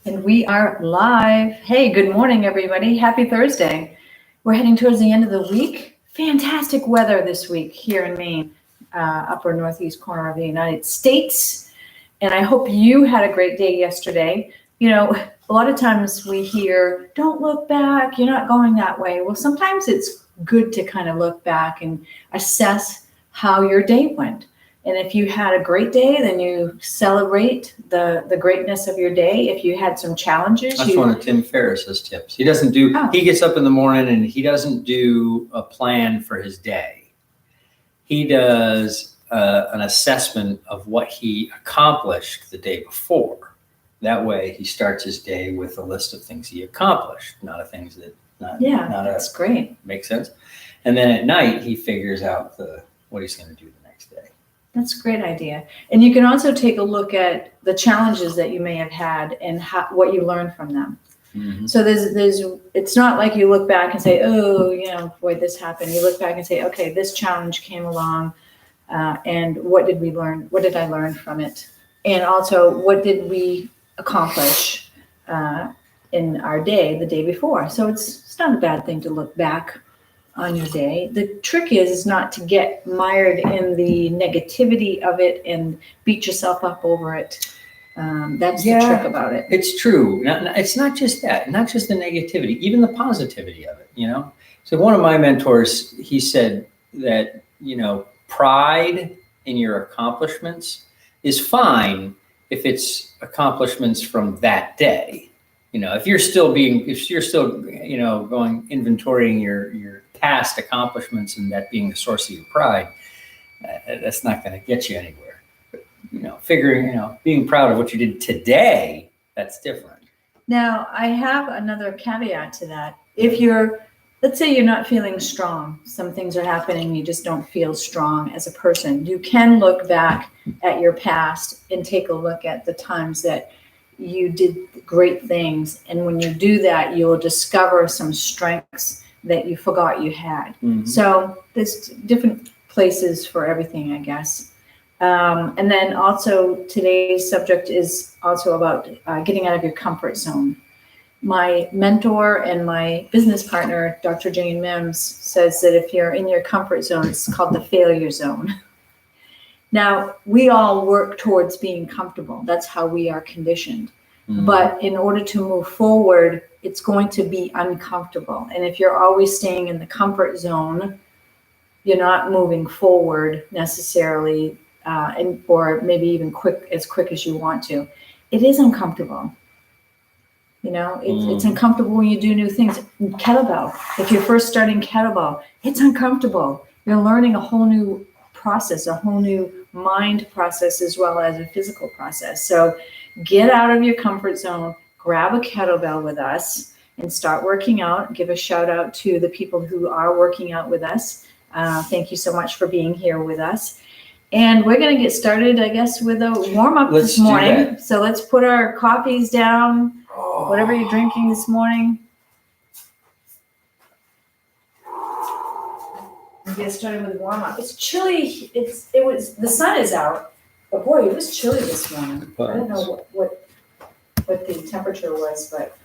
And we are live. Hey, good morning, everybody. Happy Thursday. We're heading towards the end of the week. Fantastic weather this week here in Maine, upper northeast corner of the United States. And I hope you had a great day yesterday. You know, a lot of times we hear, don't look back, you're not going that way. Well, sometimes it's good to kind of look back and assess how your day went. And if you had a great day, then you celebrate the greatness of your day. If you had some challenges. That's one of Tim Ferriss's tips. He gets up in the morning and he doesn't do a plan for his day. He does an assessment of what he accomplished the day before. That way he starts his day with a list of things he accomplished, not of things that that's great. Makes sense. And then at night he figures out what he's going to do the next day. That's a great idea. And you can also take a look at the challenges that you may have had and what you learned from them. Mm-hmm. So it's not like you look back and say, oh, boy, this happened. You look back and say, okay, this challenge came along and what did we learn? What did I learn from it? And also, what did we accomplish in our day, the day before? So it's not a bad thing to look back on your day. The trick is not to get mired in the negativity of it and beat yourself up over it. That's the trick about it. It's true. It's not just that, not just the negativity, even the positivity of it, So one of my mentors, he said that, pride in your accomplishments is fine if it's accomplishments from that day. If you're still going inventorying your past accomplishments and that being the source of your pride, that's not going to get you anywhere. But, being proud of what you did today, that's different. Now, I have another caveat to that. Let's say you're not feeling strong, some things are happening, you just don't feel strong as a person. You can look back at your past and take a look at the times that you did great things. And when you do that, you'll discover some strengths that you forgot you had. Mm-hmm. So there's different places for everything, I guess. And then also today's subject is also about getting out of your comfort zone. My mentor and my business partner, Dr. Jane Mims, says that if you're in your comfort zone, it's called the failure zone. Now, we all work towards being comfortable. That's how we are conditioned. Mm-hmm. But in order to move forward, it's going to be uncomfortable. And if you're always staying in the comfort zone, you're not moving forward necessarily, or maybe even as quick as you want to. It is uncomfortable. It's uncomfortable when you do new things. Kettlebell, if you're first starting kettlebell, it's uncomfortable. You're learning a whole new process, a whole new mind process, as well as a physical process. So get out of your comfort zone, grab a kettlebell with us and start working out. Give a shout out to the people who are working out with us. Thank you so much for being here with us. And we're going to get started, I guess, with a warm-up this morning. So let's put our coffees down, whatever you're drinking this morning. And get started with a warm-up. It's chilly. The sun is out, but boy, it was chilly this morning. I don't know what the temperature was, but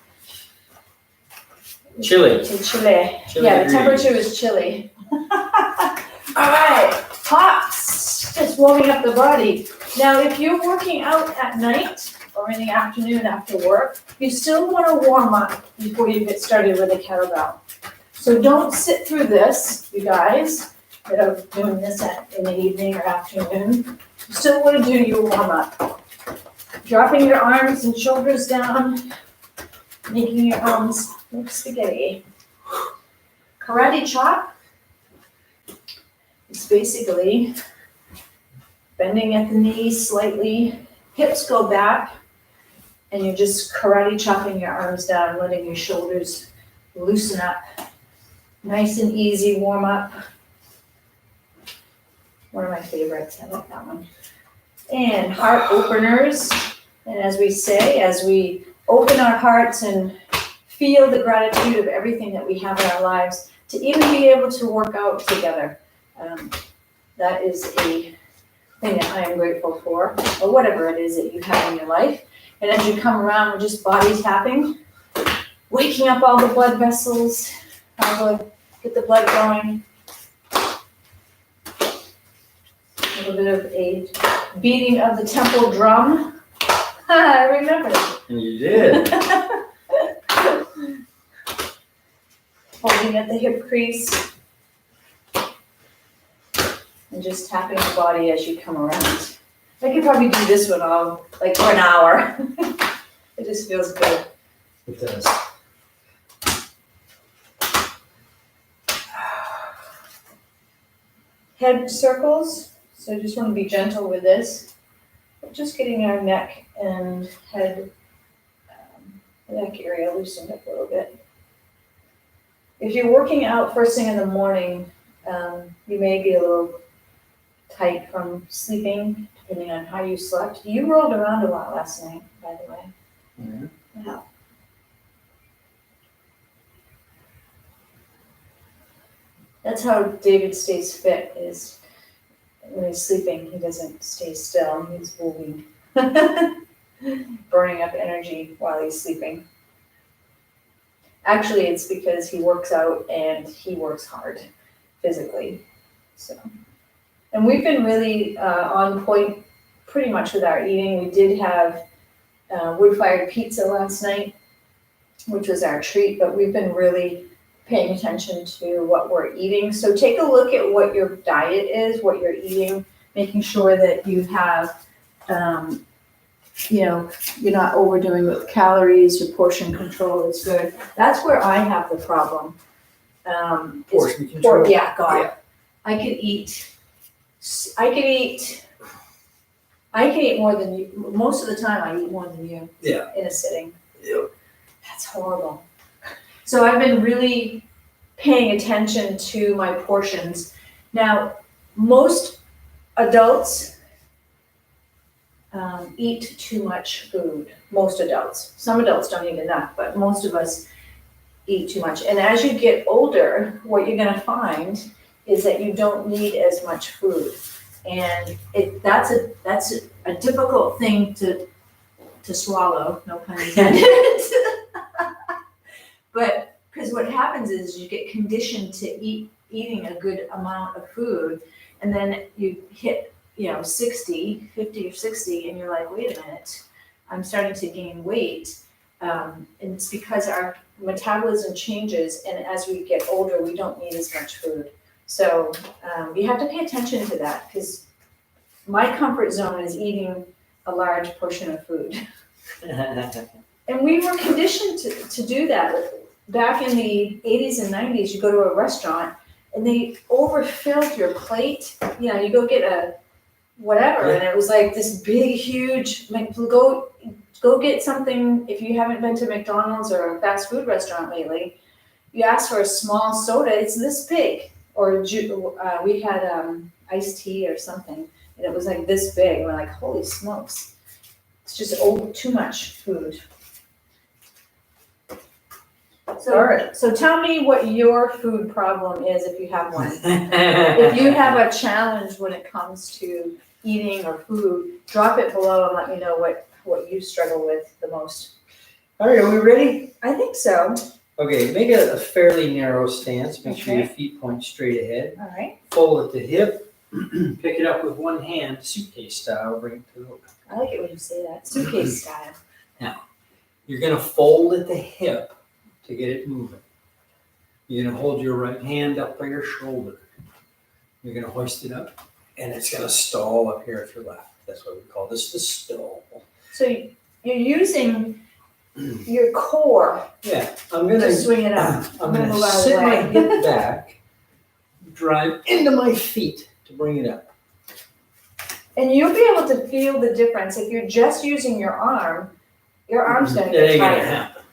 chilly. Yeah, the temperature was chilly. All right, hops, just warming up the body. Now, if you're working out at night or in the afternoon after work, you still want to warm up before you get started with a kettlebell. So don't sit through this, you guys that are doing this in the evening or afternoon. You still want to do your warm up. Dropping your arms and shoulders down, making your arms like spaghetti. Karate chop is basically bending at the knees slightly, hips go back, and you're just karate chopping your arms down, letting your shoulders loosen up. Nice and easy warm up. One of my favorites, I like that one. And heart openers. And as we say, as we open our hearts and feel the gratitude of everything that we have in our lives, to even be able to work out together. That is a thing that I am grateful for, or whatever it is that you have in your life. And as you come around, we're just body tapping, waking up all the blood vessels, get the blood going. A little bit of a beating of the temple drum. I remember. You did. Holding at the hip crease. And just tapping the body as you come around. I could probably do this one all, like for an hour. It just feels good. It does. Head circles, so just want to be gentle with this. Just getting our neck and head, neck area loosened up a little bit. If you're working out first thing in the morning, you may be a little tight from sleeping, depending on how you slept. You rolled around a lot last night, by the way. Mm-hmm. Wow. That's how David stays fit, is when he's sleeping, he doesn't stay still, he's moving. Burning up energy while he's sleeping. Actually, it's because he works out and he works hard physically. So, and we've been really on point pretty much with our eating. We did have wood-fired pizza last night, which was our treat, but we've been really paying attention to what we're eating. So take a look at what your diet is, what you're eating, making sure that you have, you're not overdoing with calories, your portion control is good. That's where I have the problem. Portion control. Yeah, God. Yeah. I could eat more than you. Most of the time I eat more than you. Yeah. In a sitting. Yeah. That's horrible. So I've been really paying attention to my portions. Now, most adults eat too much food. Most adults. Some adults don't eat enough, but most of us eat too much. And as you get older, what you're going to find is that you don't need as much food. And that's a difficult thing to swallow, no pun intended. But because what happens is you get conditioned to eating a good amount of food, and then you hit 50 or 60, and you're like, wait a minute, I'm starting to gain weight. And it's because our metabolism changes, and as we get older, we don't need as much food. So you have to pay attention to that, because my comfort zone is eating a large portion of food. And we were conditioned to do that. Back in the 80s and 90s, you go to a restaurant and they overfilled your plate. You go get a whatever, and it was like this big, huge, go get something. If you haven't been to McDonald's or a fast food restaurant lately, you ask for a small soda, it's this big. Or we had iced tea or something, and it was like this big. We're like, holy smokes. It's just too much food. So, all right. So tell me what your food problem is, if you have one. If you have a challenge when it comes to eating or food, drop it below and let me know what you struggle with the most. All right, are we ready? I think so. Okay, make a fairly narrow stance. Make sure your feet point straight ahead. All right. Fold at the hip. Pick it up with one hand, suitcase style. Bring it to the I like it when you say that. Suitcase style. Now, you're going to fold at the hip to get it moving. You're going to hold your right hand up by your shoulder. You're going to hoist it up, and it's going to stall up here at your left. That's what we call this the stall. So you're using your core. Yeah, I'm going to swing it up. I'm going to sit my hip back, drive into my feet to bring it up. And you'll be able to feel the difference. If you're just using your arm's going to It get ain't going to tighter. happen.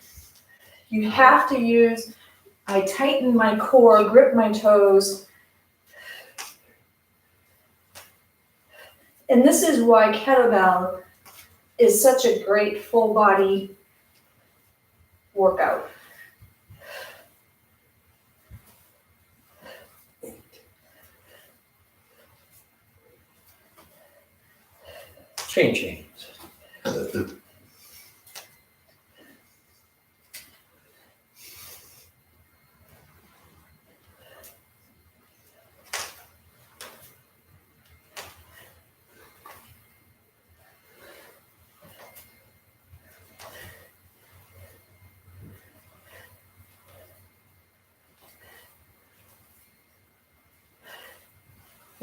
You have to use, I tighten my core, grip my toes. And this is why kettlebell is such a great full body workout. Change hands.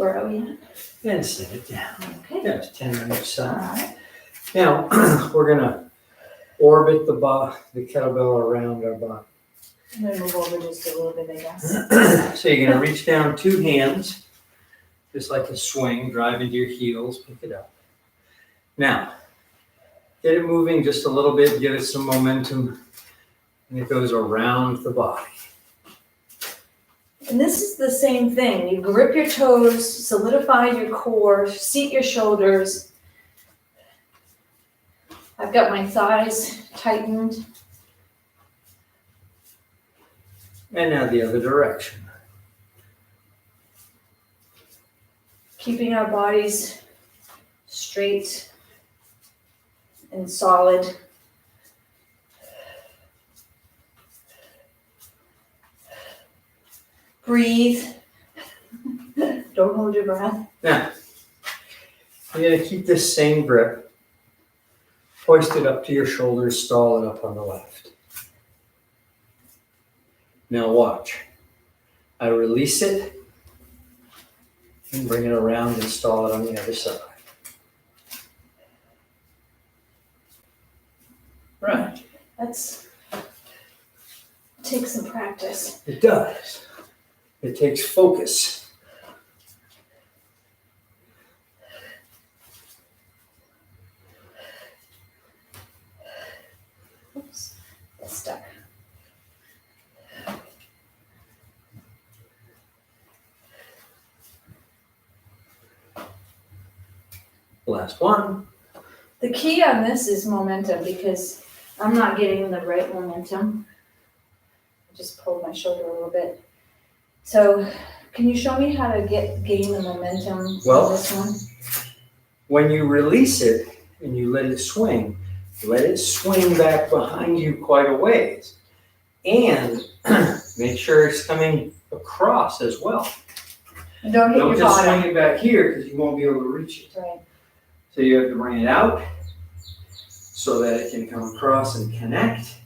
burrow yet? And sit it down. Okay. There's 10 on each All side. right. Now, we're gonna orbit the kettlebell around our body. I'm gonna move over just a little bit, I guess. So you're gonna reach down 2 hands, just like a swing, drive into your heels, pick it up. Now, get it moving just a little bit, give it some momentum, and it goes around the body. And this is the same thing. You grip your toes, solidify your core, seat your shoulders. I've got my thighs tightened. And now the other direction. Keeping our bodies straight and solid. Breathe. Don't hold your breath. Now, you're gonna keep this same grip. Hoist it up to your shoulders, stall it up on the left. Now watch. I release it and bring it around and stall it on the other side. Right. That's takes some practice. It does. It takes focus. Oops, it's stuck. Last one. The key on this is momentum because I'm not getting the right momentum. I just pulled my shoulder a little bit. So can you show me how to gain the momentum Well, on this one? When you release it and you let it swing back behind you quite a ways. And make sure it's coming across as well. And don't hit Don't your just bottom. swing it back here because you won't be able to reach it. Right. So you have to bring it out so that it can come across and connect.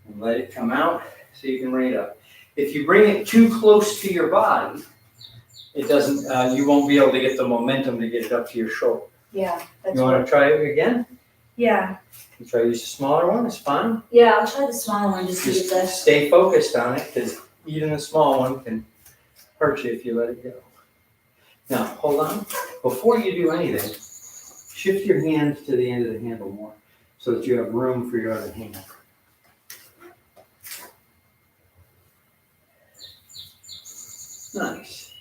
And let it come out so you can bring it up. If you bring it too close to your body, it doesn't. You won't be able to get the momentum to get it up to your shoulder. Yeah. That's You want to try it again? Yeah. You try to use a smaller one. It's fine. Yeah, I'll try the smaller one just to get Just this. stay focused on it because even the small one can hurt you if you let it go. Now, hold on. Before you do anything, shift your hand to the end of the handle more so that you have room for your other hand. Nice.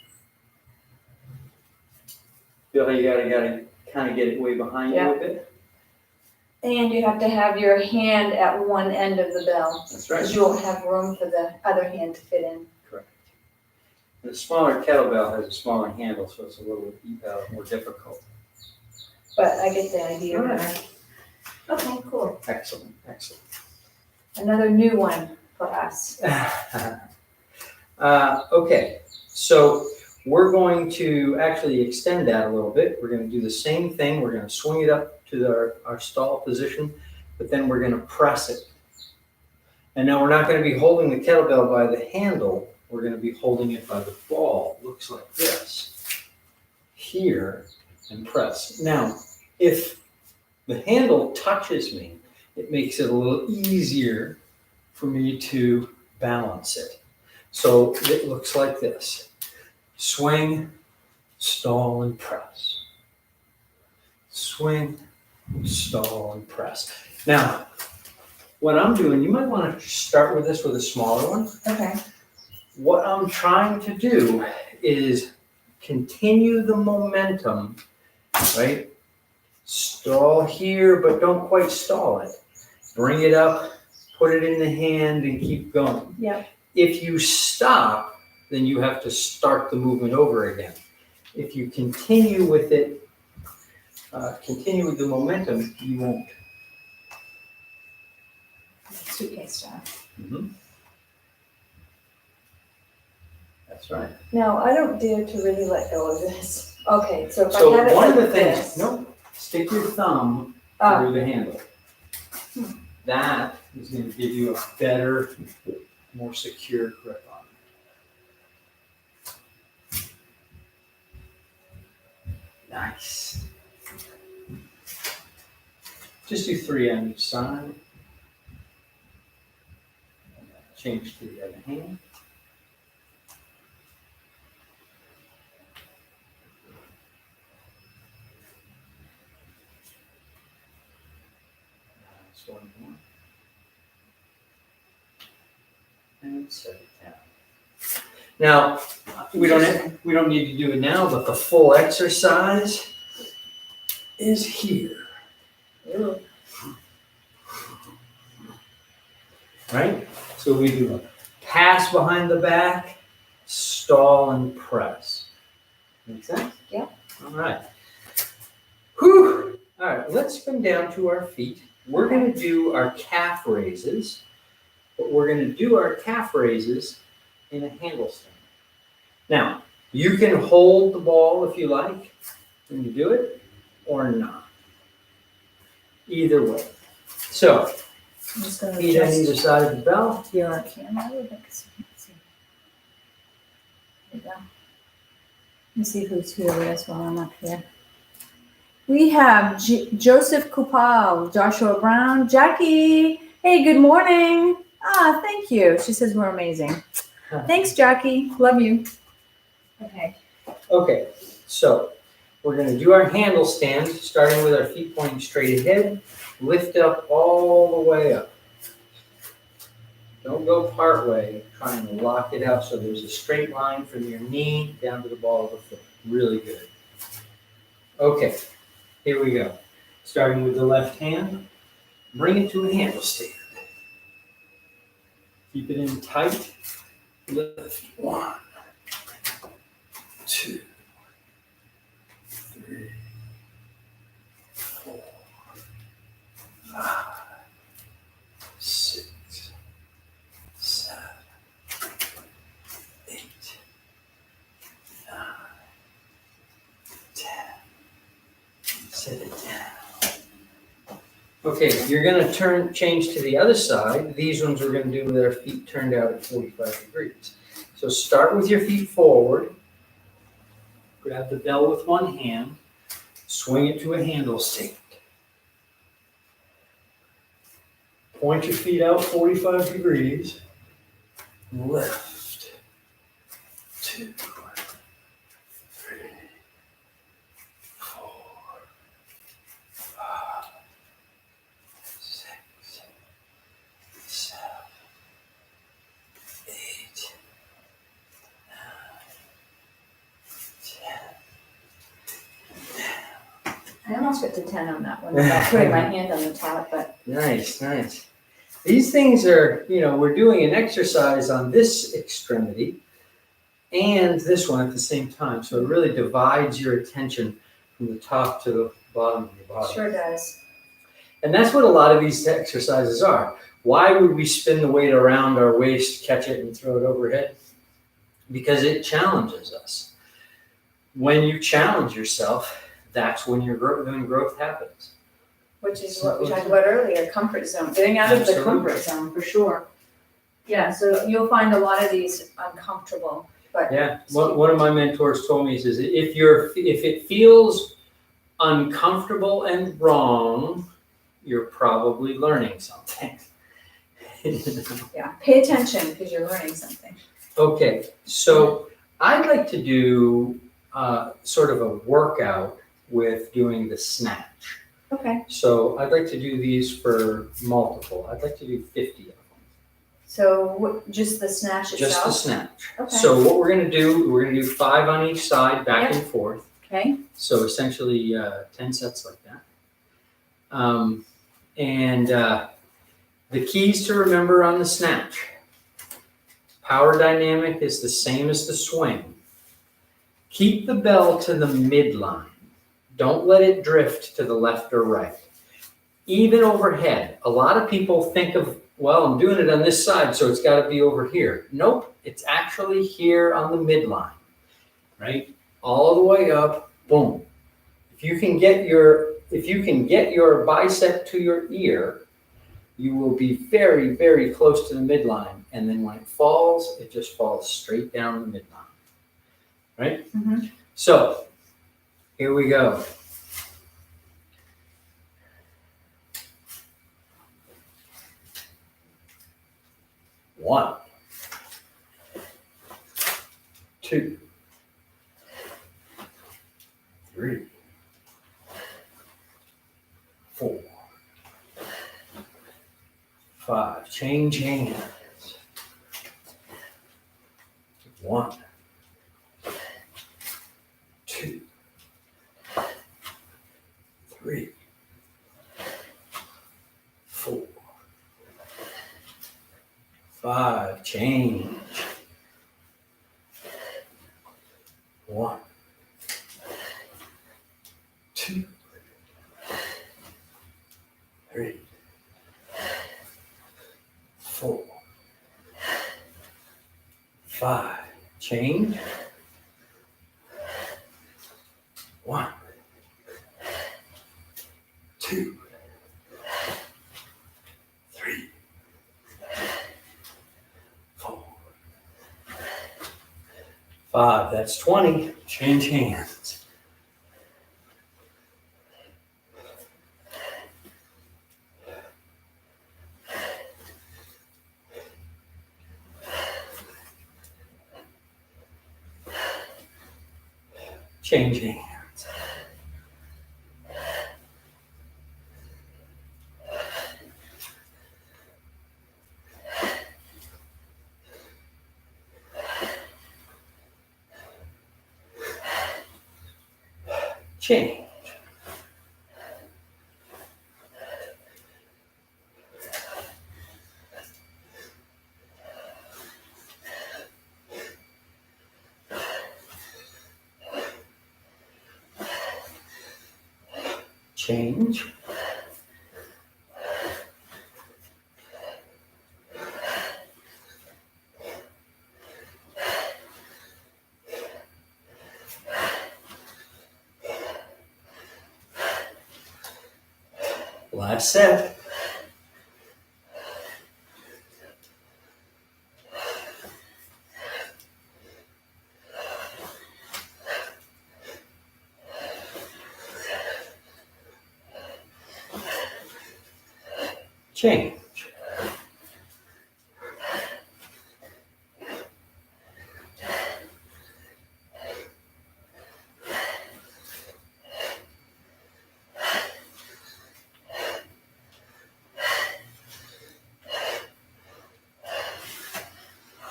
Feel how you gotta kind of get it way behind you a bit? And you have to have your hand at one end of the bell. That's right. Because you won't have room for the other hand to fit in. Correct. The smaller kettlebell has a smaller handle, so it's a little more difficult. But I get the idea. All right. Okay, cool. Excellent, excellent. Another new one for us. Okay, so we're going to actually extend that a little bit. We're going to do the same thing. We're going to swing it up to our stall position, but then we're going to press it. And now we're not going to be holding the kettlebell by the handle. We're going to be holding it by the ball. Looks like this. Here, and press. Now, if the handle touches me, it makes it a little easier for me to balance it. So it looks like this. Swing, stall, and press. Swing, stall, and press. Now, what I'm doing, you might want to start with this with a smaller one. Okay. What I'm trying to do is continue the momentum, right? Stall here, but don't quite stall it. Bring it up, put it in the hand, and keep going. Yeah. If you stop, then you have to start the movement over again. If you continue with it, continue with the momentum, you won't. Suitcase stuff. Mm-hmm. That's right. Now, I don't dare to really let go of this. Okay, so if I So had it one like of the things, this. no, stick your thumb Oh, through the handle. That is going to give you a better, more secure grip on Nice. Just do 3 on each side. Change to the other hand. Just one more. And set it down. Now, we don't need to do it now, but the full exercise is here. Ooh. Right? So we do a pass behind the back, stall and press. Make sense? Yeah. All right. Whew. All right, let's come down to our feet. We're going to do our calf raises, but we're going to do our calf raises in a handle stand. Now, you can hold the ball if you like when you do it, or not. Either way. So, I'm just going to feet on either side of the bell. your camera a little bit. So you can see. There you go. Let me see who's here with us while I'm up here. We have Joseph Kupal, Joshua Brown, Jackie. Hey, good morning. Ah, thank you. She says we're amazing. Thanks, Jackie. Love you. Okay. Okay, so we're going to do our handle stand, starting with our feet pointing straight ahead. Lift up all the way up. Don't go part way. Try and lock it out so there's a straight line from your knee down to the ball of the foot. Really good. Okay, here we go. Starting with the left hand, bring it to a handle stand. Keep it in tight. Lift. 1, 2, 3, 4, 5, 6, 7, 8, 9, 10. Set it down. Okay, you're going to change to the other side. These ones we're going to do with our feet turned out at 45 degrees. So start with your feet forward. Grab the bell with one hand. Swing it to a handle stand. Point your feet out 45 degrees. Lift. 2, 3, 4, 5, 6, 7, 8, 9, 10. I almost got to 10 on that one without putting my hand on the top, but. Nice, nice. These things are, we're doing an exercise on this extremity and this one at the same time. So it really divides your attention from the top to the bottom of your body. Sure does. And that's what a lot of these exercises are. Why would we spin the weight around our waist, catch it, and throw it overhead? Because it challenges us. When you challenge yourself, that's when growth happens. Which is what we talked about earlier, comfort zone, getting out of the comfort zone for sure. Yeah, so you'll find a lot of these uncomfortable, but. Yeah, one of my mentors told me, he says, if it feels uncomfortable and wrong, you're probably learning something. Yeah, pay attention because you're learning something. Okay, so I'd like to do sort of a workout with doing the snatch. Okay. So I'd like to do these for multiple. I'd like to do 50 of them. So just the snatch itself? Just the snatch. Okay. So what we're going to do 5 on each side, back and forth. Okay. So essentially 10 sets like that. The keys to remember on the snatch. Power dynamic is the same as the swing. Keep the bell to the midline. Don't let it drift to the left or right. Even overhead. A lot of people think of, well, I'm doing it on this side, so it's got to be over here. Nope, it's actually here on the midline, right? All the way up, boom. If you can get your bicep to your ear, you will be very, very close to the midline. And then when it falls, it just falls straight down the midline, right? Mm-hmm. So Here we go. One, two, three, four, five. Change hands. One, two, three, four, five. Change. One, two, three, four, five. Change. One, two, three, four, five. That's 20. Change hands. Change hands. Change. Change. Last set. Change.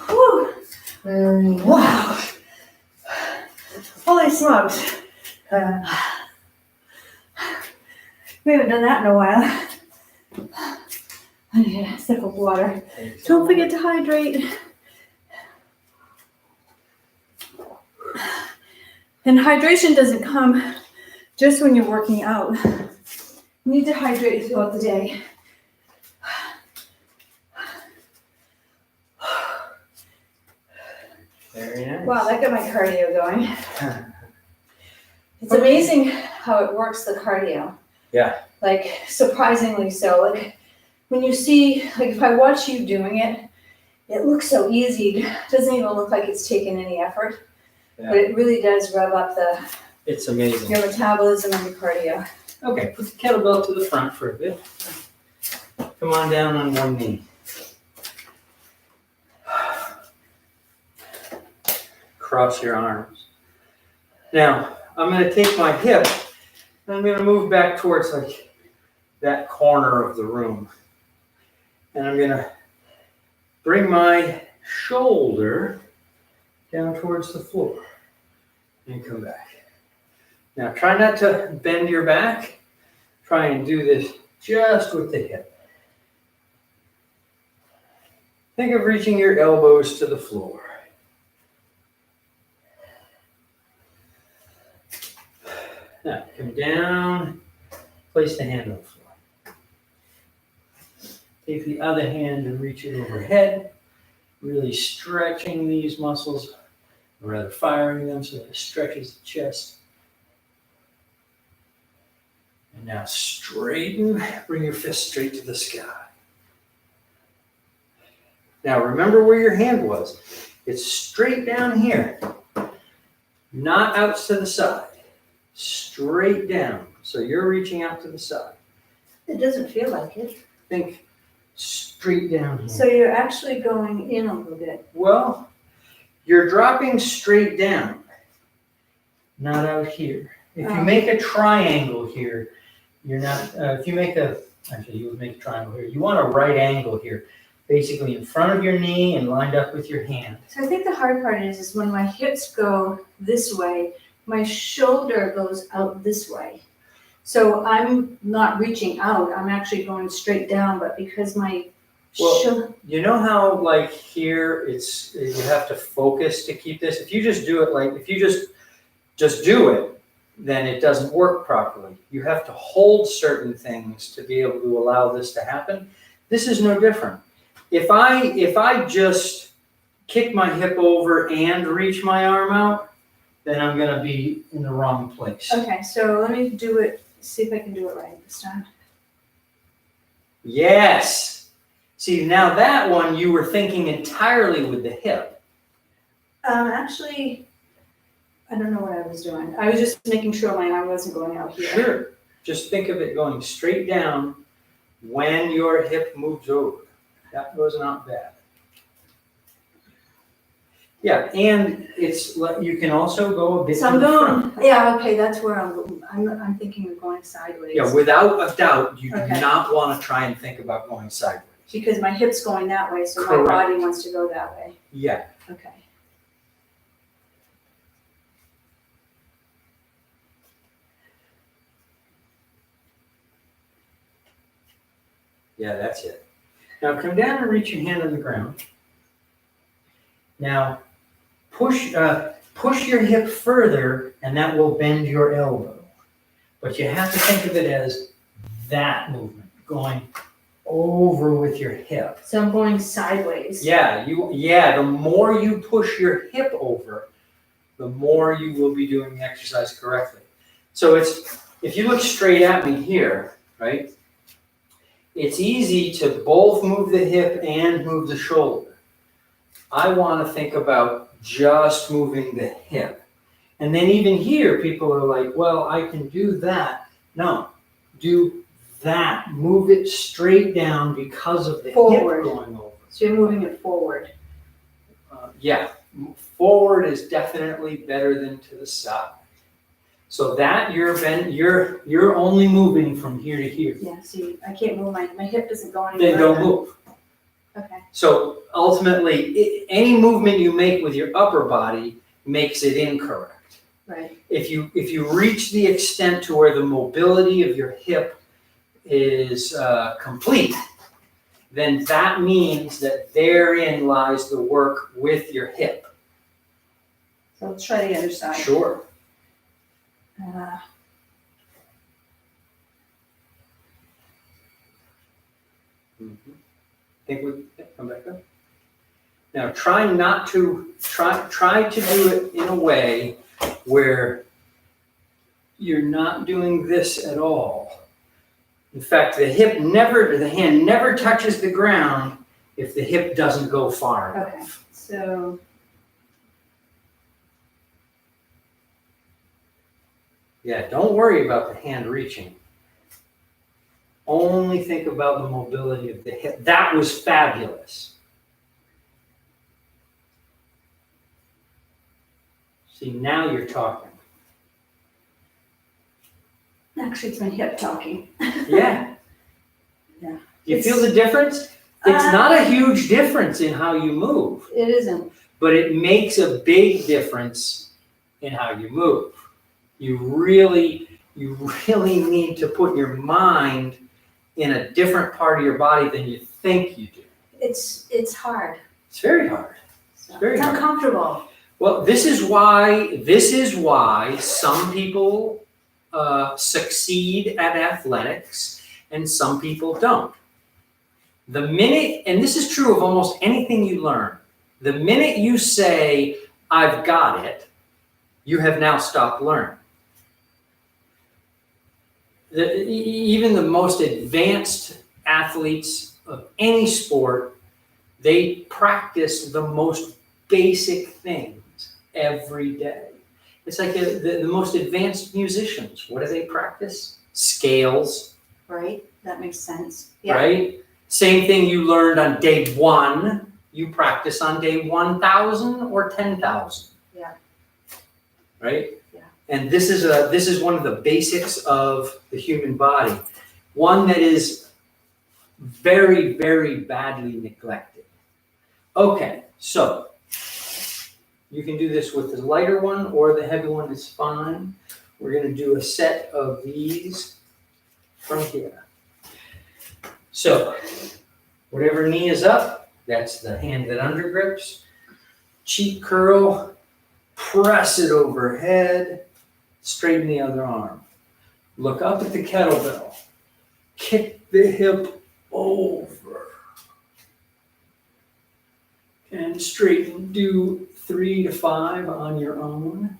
Whew. Very nice. Wow. Holy smokes. We haven't done that in a while. I need a sip of water. Don't forget to hydrate. And hydration doesn't come just when you're working out. You need to hydrate throughout the day. Very nice. Wow, that got my cardio going. It's amazing how it works, the cardio. Yeah. Like, surprisingly so. Like, when you see, like, if I watch you doing it, it looks so easy. It doesn't even look like it's taken any effort. Yeah. But it really does rev up It's amazing. your metabolism and your cardio. Okay, put the kettlebell to the front for a bit. Come on down on one knee. Cross your arms. Now, I'm going to take my hip and I'm going to move back towards like that corner of the room. And I'm going to bring my shoulder down towards the floor and come back. Now, try not to bend your back. Try and do this just with the hip. Think of reaching your elbows to the floor. Now, come down, place the hand on the floor. Take the other hand and reach it overhead, really stretching these muscles, or rather firing them so that it stretches the chest. And now straighten, bring your fist straight to the sky. Now remember where your hand was. It's straight down here, not out to the side. straight down. So you're reaching out to the side. It doesn't feel like it. Think straight down here. So you're actually going in a little bit. Well, you're dropping straight down, not out here. If you make a triangle here, you're not, if you make actually you would make a triangle here. You want a right angle here, basically in front of your knee and lined up with your hand. So I think the hard part is when my hips go this way, my shoulder goes out this way. So I'm not reaching out, I'm actually going straight down, but because my shoulder. You know how like here you have to focus to keep this? If you just do it if you just do it, then it doesn't work properly. You have to hold certain things to be able to allow this to happen. This is no different. If I just kick my hip over and reach my arm out, then I'm gonna be in the wrong place. Okay, so let me do it, see if I can do it right this time. Yes. See, now that one you were thinking entirely with the hip. Actually, I don't know what I was doing. I was just making sure my arm wasn't going out here. Sure. Just think of it going straight down when your hip moves over. That was not bad. Yeah, and you can also go a bit So I'm to the going, front. yeah, okay, that's where I'm thinking of going sideways. Yeah, without a doubt, you do Okay. not want to try and think about going sideways. Because my hip's going that way, so Correct. my body wants to go that way. Yeah. Okay. Yeah, that's it. Now come down and reach your hand on the ground. Now push your hip further, and that will bend your elbow. But you have to think of it as that movement, going over with your hip. So I'm going sideways. Yeah, the more you push your hip over, the more you will be doing the exercise correctly. So if you look straight at me here, right? It's easy to both move the hip and move the shoulder. I want to think about just moving the hip. And then even here, people are like, well, I can do that. No, do that. Move it straight down because of the Forward. hip going over. So you're moving it forward. Yeah, forward is definitely better than to the side. So that you're only moving from here to here. Yeah, see, I can't move, my hip doesn't go anywhere. Then don't move. Okay. So ultimately, any movement you make with your upper body makes it incorrect. Right. If you reach the extent to where the mobility of your hip is complete, then that means that therein lies the work with your hip. So let's try the other side. Sure. Think we come back up. Now try to do it in a way where you're not doing this at all. In fact, the hand never touches the ground if the hip doesn't go far enough. Okay, so. Yeah, don't worry about the hand reaching. Only think about the mobility of the hip. That was fabulous. See, now you're talking. Actually, it's my hip talking. Yeah. Yeah. You feel the difference? It's not a huge difference in how you move, It isn't. but it makes a big difference in how you move. You really need to put your mind in a different part of your body than you think you do. It's hard. It's very hard. So It's very it's hard. uncomfortable. Well, this is why some people succeed at athletics and some people don't. The minute, and this is true of almost anything you learn, the minute you say, I've got it, you have now stopped learning. Even the most advanced athletes of any sport, they practice the most basic things every day. It's like the most advanced musicians. What do they practice? Scales. Right, that makes sense. Yeah. Right? Same thing you learned on day 1, you practice on day 1,000 or 10,000. Yeah. Right? Yeah. And this is one of the basics of the human body. One that is very, very badly neglected. Okay, so you can do this with the lighter one or the heavy one is fine. We're going to do a set of these from here. So, whatever knee is up, that's the hand that undergrips. Cheek curl, press it overhead, straighten the other arm. Look up at the kettlebell. Kick the hip over. And straighten, do 3 to 5 on your own.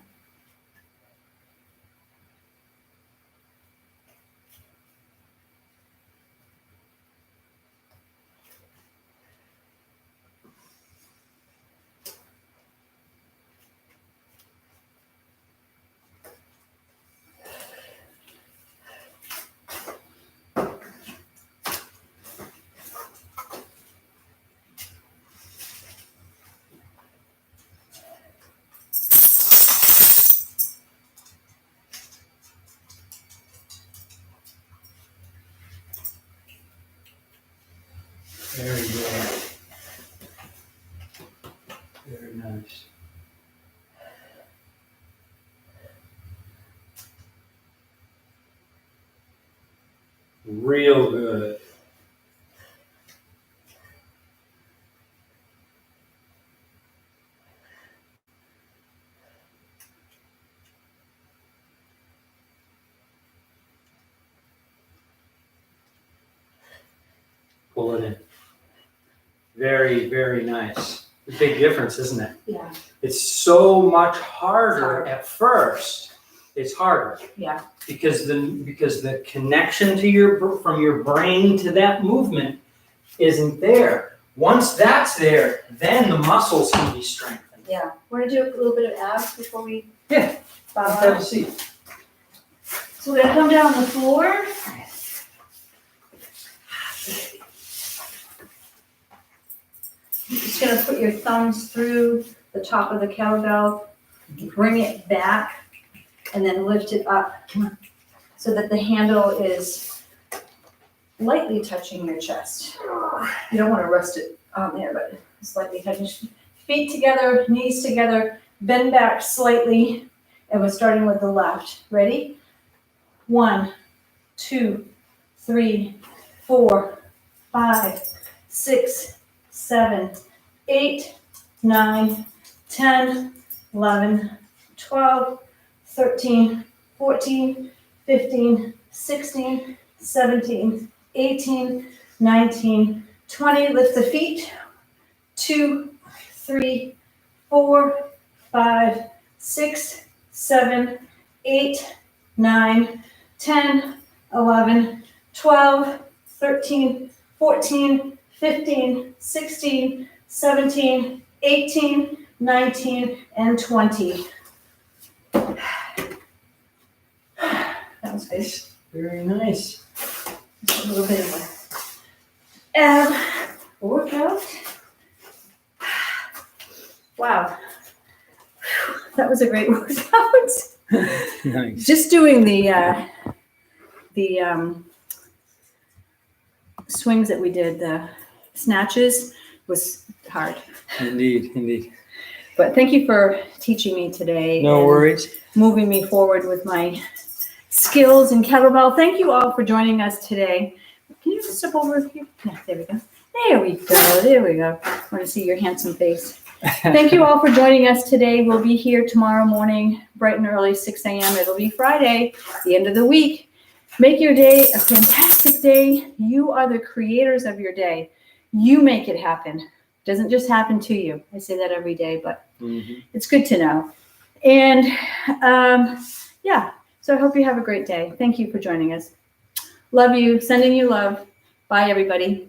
Very good. Very nice. Real good. Pull it in. Very, very nice. A big difference, isn't it? Yeah. It's so much harder at first. It's harder. Yeah. Because the connection to from your brain to that movement isn't there. Once that's there, then the muscles can be strengthened. Yeah. Want to do a little bit of abs before we? Yeah. Let's have a seat. So we're gonna come down on the floor. You're just gonna put your thumbs through the top of the kettlebell, bring it back, and then lift it up so that the handle is lightly touching your chest. You don't want to rest it on there, but slightly touching. Feet together, knees together, bend back slightly, and we're starting with the left. Ready? 1, 2, 3, 4, 5, 6, 7, 8, 9, 10, 11, 12, 13, 14, 15, 16, 17, 18, 19, 20. Lift the feet. 2, 3, 4, 5, 6, 7, 8, 9, 10, 11, 12, 13, 14, 15, 16, 17, 18, 19, and 20. That was good. Very nice. Just a little bit of a ab workout. Wow. That was a great workout. Nice. Just doing the swings that we did, the snatches, was hard. Indeed. But thank you for teaching me today. No worries. Moving me forward with my skills in kettlebell. Thank you all for joining us today. Can you just step over here? Yeah, there we go. There we go. I want to see your handsome face. Thank you all for joining us today. We'll be here tomorrow morning, bright and early, 6 a.m. It'll be Friday, the end of the week. Make your day a fantastic day. You are the creators of your day. You make it happen. It doesn't just happen to you. I say that every day, but it's good to know. And so I hope you have a great day. Thank you for joining us. Love you. Sending you love. Bye, everybody.